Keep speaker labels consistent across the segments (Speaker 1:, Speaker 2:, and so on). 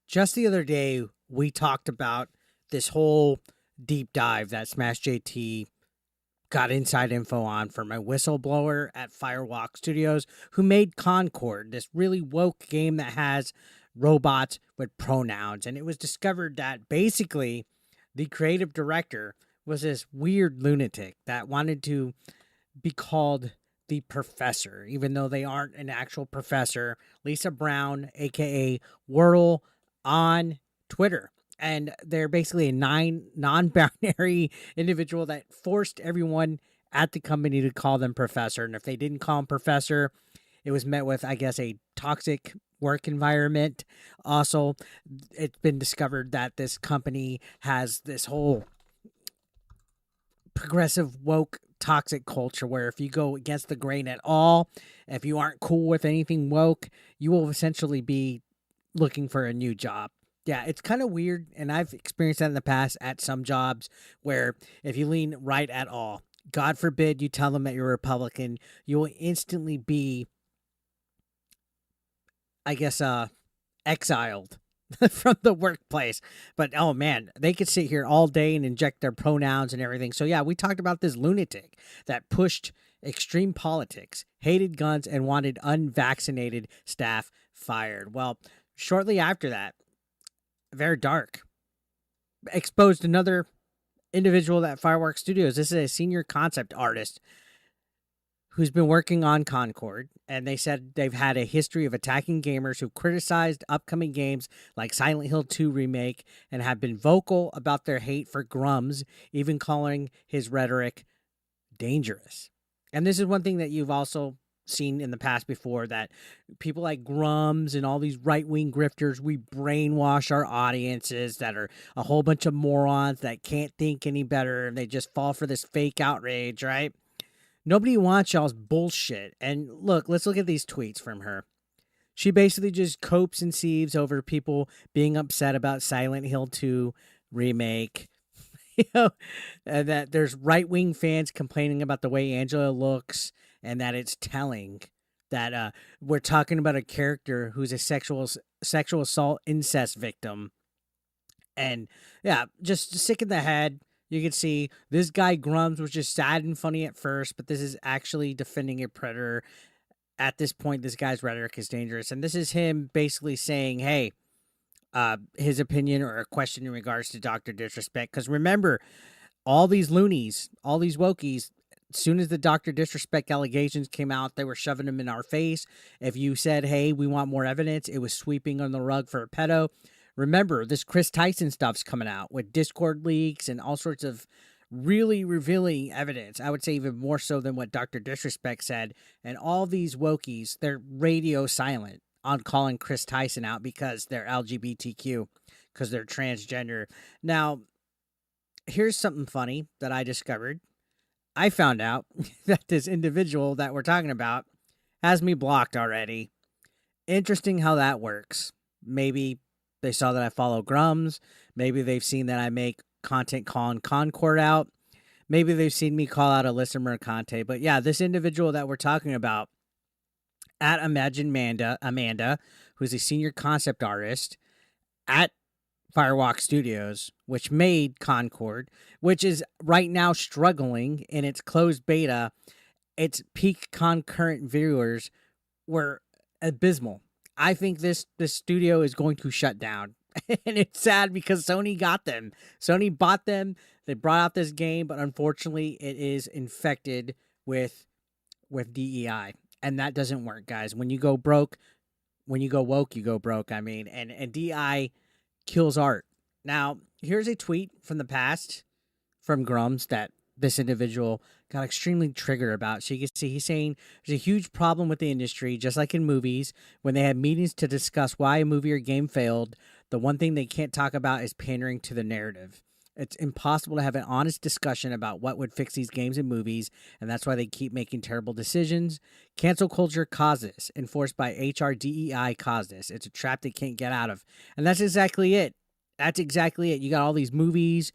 Speaker 1: Just the other day, we talked about this whole deep dive that Smash JT got inside info on from a whistleblower at Firewalk Studios who made Concord, this really woke game that has robots with pronouns. And it was discovered that basically the creative director was this weird lunatic that wanted to be called the professor, even though they aren't an actual professor. Lisa Brown, aka Whirl, on Twitter. And they're basically a non-binary individual that forced everyone at the company to call them professor. And if they didn't call him professor, it was met with, I guess, a toxic work environment. Also, it's been discovered that this company has this whole progressive woke toxic culture where if you go against the grain at all, if you aren't cool with anything woke, you will essentially be looking for a new job. Yeah, it's kind of weird, and I've experienced that in the past at some jobs where if you lean right at all, God forbid you tell them that you're a Republican, you will instantly be, I guess, exiled from the workplace. But oh man, they could sit here all day and inject their pronouns and everything. So yeah, we talked about this lunatic that pushed extreme politics, hated guns, and wanted unvaccinated staff fired. Well, shortly after that, very dark, exposed another individual at Firewalk Studios. This is a senior concept artist who's been working on Concord, and they said they've had a history of attacking gamers who criticized upcoming games like Silent Hill 2 Remake and have been vocal about their hate for Grums, even calling his rhetoric dangerous. And this is one thing that you've also seen in the past before, that people like Grums and all these right-wing grifters, we brainwash our audiences that are a whole bunch of morons that can't think any better, and they just fall for this fake outrage, right? Nobody wants y'all's bullshit. And look, let's look at these tweets from her. She basically just copes and sieves over people being upset about Silent Hill 2 Remake. You know, and that there's right-wing fans complaining about the way Angela looks, and that it's telling that we're talking about a character who's a sexual assault incest victim. And yeah, just sick in the head. You can see this guy Grums was just sad and funny at first, but this is actually defending a predator. At this point, this guy's rhetoric is dangerous. And this is him basically saying, hey, his opinion or a question in regards to Dr. Disrespect. Because remember, all these loonies, all these wokies, as soon as the Dr. Disrespect allegations came out, they were shoving them in our face. If you said, hey, we want more evidence, it was sweeping on the rug for a pedo. Remember, this Chris Tyson stuff's coming out with Discord leaks and all sorts of really revealing evidence. I would say even more so than what Dr. Disrespect said. And all these wokies, they're radio silent on calling Chris Tyson out because they're LGBTQ, because they're transgender. Now, here's something funny that I discovered. I found out that this individual that we're talking about has me blocked already. Interesting how that works. Maybe they saw that I follow Grums. Maybe they've seen that I make content calling Concord out. Maybe they've seen me call out a listener Conte. But yeah, this individual that we're talking about at Imagine Amanda, who's a senior concept artist at Firewalk Studios, which made Concord, which is right now struggling in its closed beta. Its peak concurrent viewers were abysmal. I think this studio is going to shut down. And it's sad because Sony got them. Sony bought them. They brought out this game, but unfortunately it is infected with DEI. And that doesn't work, guys. When you go broke, when you go woke, you go broke. I mean, and DEI kills art. Now, here's a tweet from the past from Grums that this individual got extremely triggered about. So you can see he's saying there's a huge problem with the industry, just like in movies. When they have meetings to discuss why a movie or game failed, the one thing they can't talk about is pandering to the narrative. It's impossible to have an honest discussion about what would fix these games and movies, and that's why they keep making terrible decisions. Cancel culture caused this. Enforced by HRDEI caused this. It's a trap they can't get out of. And that's exactly it. That's exactly it. You got all these movies,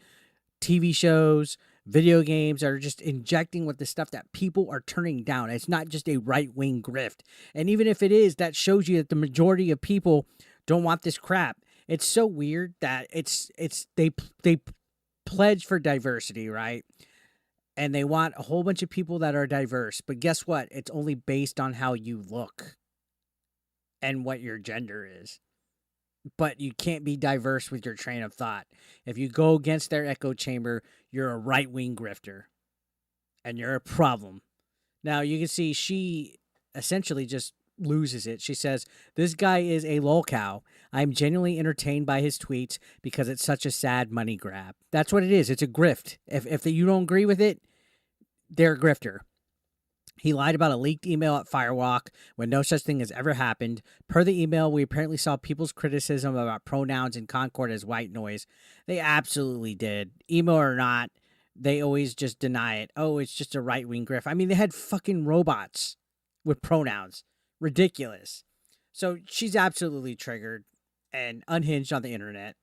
Speaker 1: TV shows, video games that are just injecting with the stuff that people are turning down. It's not just a right-wing grift. And even if it is, that shows you that the majority of people don't want this crap. It's so weird that they pledge for diversity, right? And they want a whole bunch of people that are diverse, but guess what? It's only based on how you look and what your gender is. But you can't be diverse with your train of thought. If you go against their echo chamber, you're a right-wing grifter and you're a problem. Now, you can see she essentially just loses it. She says, "This guy is a lolcow. I'm genuinely entertained by his tweets because it's such a sad money grab." That's what it is. It's a grift. If you don't agree with it, they're a grifter. He lied about a leaked email at Firewalk when no such thing has ever happened. Per the email, we apparently saw people's criticism about pronouns in Concord as white noise. They absolutely did. Email or not, they always just deny it. Oh, it's just a right-wing grift. I mean, they had fucking robots with pronouns. Ridiculous. So she's absolutely triggered and unhinged on the internet.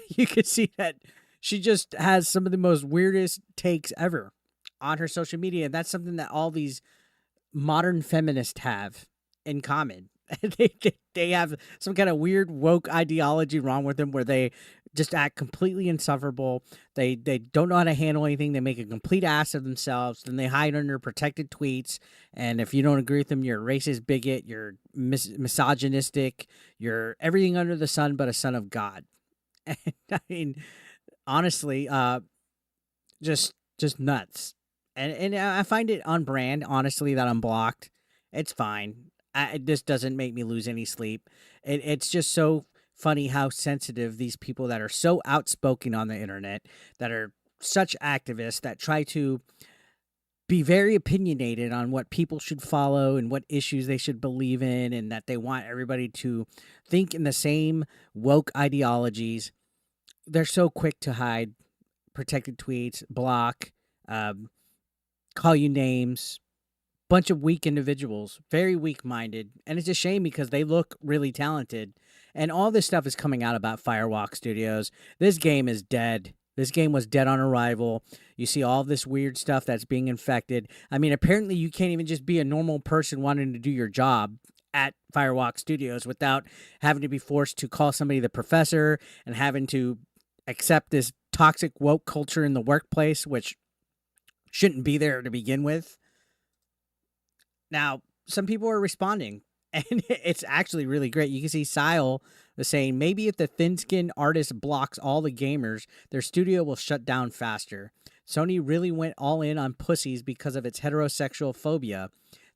Speaker 1: You can see that she just has some of the most weirdest takes ever on her social media. And that's something that all these modern feminists have in common. They have some kind of weird woke ideology wrong with them where they just act completely insufferable. They don't know how to handle anything. They make a complete ass of themselves. Then they hide under protected tweets. And if you don't agree with them, you're a racist bigot. You're misogynistic. You're everything under the sun but a son of God. And I mean, honestly, just nuts. And I find it on brand, honestly, that I'm blocked. It's fine. This doesn't make me lose any sleep. It's just so funny how sensitive these people that are so outspoken on the internet, that are such activists, that try to be very opinionated on what people should follow and what issues they should believe in, and that they want everybody to think in the same woke ideologies. They're so quick to hide protected tweets, block, call you names. Bunch of weak individuals, very weak-minded, and it's a shame because they look really talented. And all this stuff is coming out about Firewalk Studios. This game is dead. This game was dead on arrival. You see all this weird stuff that's being infected. I mean, apparently you can't even just be a normal person wanting to do your job at Firewalk Studios without having to be forced to call somebody the professor and having to accept this toxic woke culture in the workplace, which shouldn't be there to begin with. Now, some people are responding, and it's actually really great. You can see Sile was saying, maybe if the thin-skinned artist blocks all the gamers, their studio will shut down faster. Sony really went all in on pussies because of its heterosexual phobia.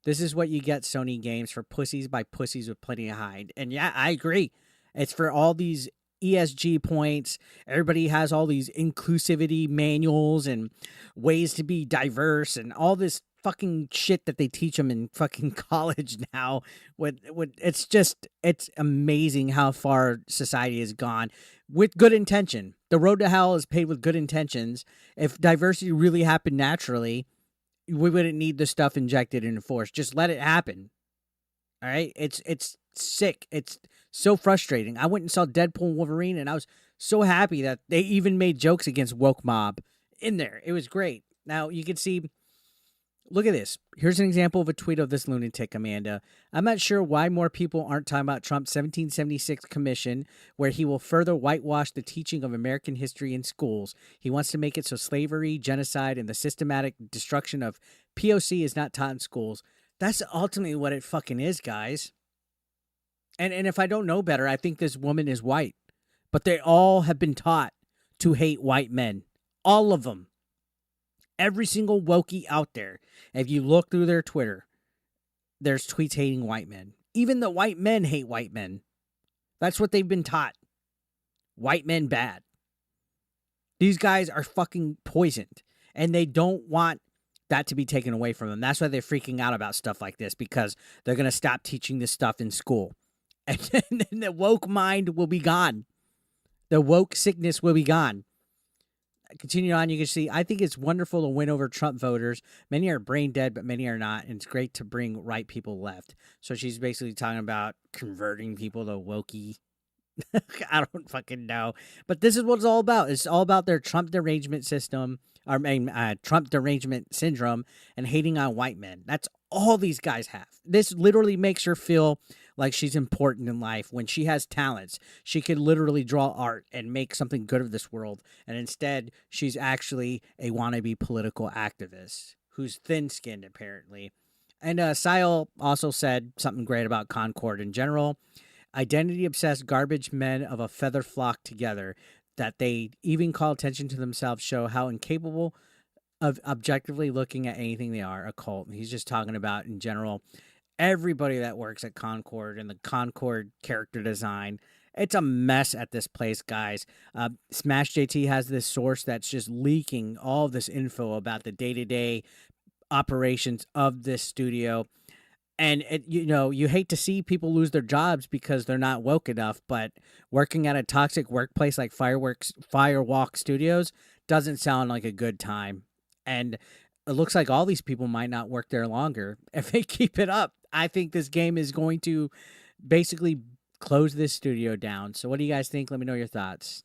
Speaker 1: This is what you get, Sony games, for pussies by pussies with plenty of hide. And yeah, I agree. It's for all these ESG points. Everybody has all these inclusivity manuals and ways to be diverse and all this fucking shit that they teach them in fucking college now. It's amazing how far society has gone with good intention. The road to hell is paved with good intentions. If diversity really happened naturally, we wouldn't need the stuff injected and enforced. Just let it happen. All right. It's sick. It's so frustrating. I went and saw Deadpool and Wolverine, and I was so happy that they even made jokes against woke mob in there. It was great. Now you can see. Look at this. Here's an example of a tweet of this lunatic, Amanda. I'm not sure why more people aren't talking about Trump's 1776 commission, where he will further whitewash the teaching of American history in schools. He wants to make it so slavery, genocide, and the systematic destruction of POC is not taught in schools. That's ultimately what it fucking is, guys. And if I don't know better, I think this woman is white. But they all have been taught to hate white men. All of them. Every single wokey out there, if you look through their Twitter, there's tweets hating white men. Even the white men hate white men. That's what they've been taught. White men bad. These guys are fucking poisoned, and they don't want that to be taken away from them. That's why they're freaking out about stuff like this, because they're going to stop teaching this stuff in school. And then the woke mind will be gone. The woke sickness will be gone. Continue on, you can see, I think it's wonderful to win over Trump voters. Many are brain dead, but many are not, and it's great to bring right people left. So she's basically talking about converting people to wokey. I don't fucking know. But this is what it's all about. It's all about their Trump derangement system, or Trump derangement syndrome, and hating on white men. That's all these guys have. This literally makes her feel like she's important in life when she has talents. She could literally draw art and make something good of this world. And instead, she's actually a wannabe political activist who's thin skinned, apparently. And Sile also said something great about Concord in general. Identity obsessed garbage men of a feather flock together, that they even call attention to themselves, show how incapable of objectively looking at anything they are, a cult. And he's just talking about, in general, everybody that works at Concord and the Concord character design. It's a mess at this place, guys. Smash JT has this source that's just leaking all this info about the day to day operations of this studio. And you hate to see people lose their jobs because they're not woke enough, but working at a toxic workplace like Firewalk Studios doesn't sound like a good time. And it looks like all these people might not work there longer if they keep it up. I think this game is going to basically close this studio down. So what do you guys think? Let me know your thoughts.